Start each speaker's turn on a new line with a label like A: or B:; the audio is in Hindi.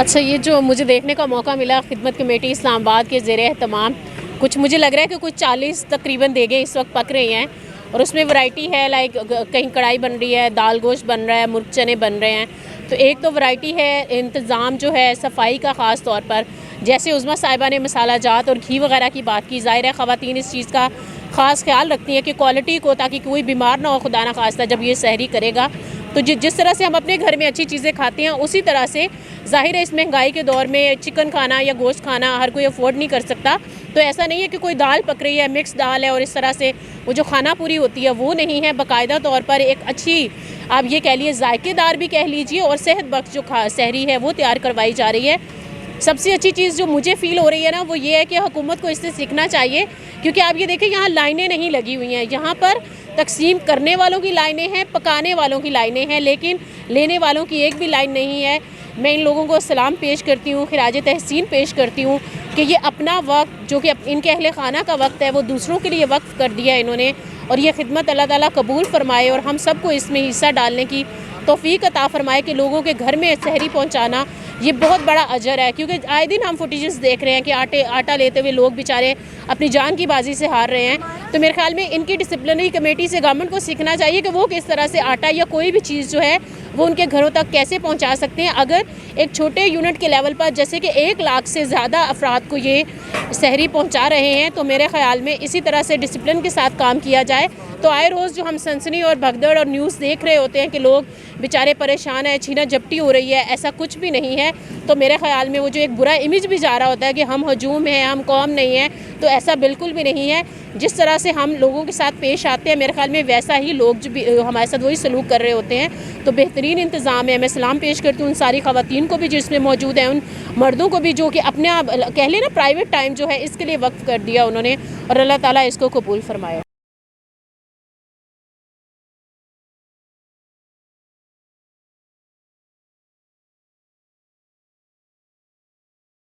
A: अच्छा, ये जो मुझे देखने का मौका मिला खिदमत कमेटी इस्लामाबाद के ज़ेरे एहतमाम, कुछ मुझे लग रहा है कि कुछ 40 तकरीबन देगे इस वक्त पक रही हैं और उसमें वैरायटी है। लाइक कहीं कढ़ाई बन रही है, दाल गोश्त बन रहा है, मुर्ग चने बन रहे हैं। तो एक तो वैरायटी है, इंतज़ाम जो है सफाई का ख़ास तौर पर, जैसे उज़मा साहिबा ने मसाला जात और घी वगैरह की बात की। ज़ाहिर है ख़वातीन इस चीज़ का ख़ास ख्याल रखती हैं कि क्वालिटी को, ताकि कोई बीमार ना हो खुदा ना खास्ता जब ये सहरी करेगा। तो जिस तरह से हम अपने घर में अच्छी चीज़ें खाते हैं, उसी तरह से ज़ाहिर है इस महंगाई के दौर में चिकन खाना या गोश्त खाना हर कोई अफोर्ड नहीं कर सकता। तो ऐसा नहीं है कि कोई दाल पक रही है, मिक्स दाल है और इस तरह से वो जो खाना पूरी होती है वो नहीं है। बाकायदा तौर पर एक अच्छी, आप ये कह लीजिए जायकेदार भी कह लीजिए, और सेहत बख्श जो सहरी है वो तैयार करवाई जा रही है। सबसे अच्छी चीज़ जो मुझे फ़ील हो रही है ना, वो ये है कि हुकूमत को इससे सीखना चाहिए, क्योंकि आप ये देखें यहाँ लाइनें नहीं लगी हुई हैं। यहाँ पर तकसीम करने वालों की लाइनें हैं, पकाने वालों की लाइनें हैं, लेकिन लेने वालों की एक भी लाइन नहीं है। मैं इन लोगों को सलाम पेश करती हूँ, खिराज तहसीन पेश करती हूँ कि ये अपना वक्त जो कि इनके अहले खाना का वक्त है वो दूसरों के लिए वक्फ कर दिया इन्होंने, और ये खिदमत अल्लाह ताला कबूल फरमाए और हम सबको इसमें हिस्सा डालने की तौफीक अता फरमाए कि लोगों के घर में सहरी पहुँचाना ये बहुत बड़ा अजर है। क्योंकि आए दिन हम फुटेजेस देख रहे हैं कि आटा लेते हुए लोग बेचारे अपनी जान की बाजी से हार रहे हैं। तो मेरे ख्याल में इनकी डिसिप्लिनरी कमेटी से गवर्नमेंट को सीखना चाहिए कि वो किस तरह से आटा या कोई भी चीज़ जो है वो उनके घरों तक कैसे पहुंचा सकते हैं। अगर एक छोटे यूनिट के लेवल पर जैसे कि 1 लाख से ज़्यादा अफराद को ये सहरी पहुंचा रहे हैं, तो मेरे ख्याल में इसी तरह से डिसिप्लिन के साथ काम किया जाए तो आए रोज़ जो हम सनसनी और भगदड़ और न्यूज़ देख रहे होते हैं कि लोग बेचारे परेशान हैं, छीना झपटी हो रही है, ऐसा कुछ भी नहीं है। तो मेरे ख्याल में वो जो एक बुरा इमेज भी जा रहा होता है कि हम हजूम हैं, हम कौम नहीं हैं, तो ऐसा बिल्कुल भी नहीं है। जिस तरह से हम लोगों के साथ पेश आते हैं, मेरे ख्याल में वैसा ही लोग जो भी हमारे साथ वही सलूक कर रहे होते हैं। तो बेहतरीन इंतज़ाम है। मैं सलाम पेश करती हूँ उन सारी ख़वातीन को भी जिसमें मौजूद हैं, उन मर्दों को भी जो कि अपने आप कह लेना प्राइवेट टाइम जो है इसके लिए वक्फ कर दिया उन्होंने, और अल्लाह ताला इसको कबूल फरमाए।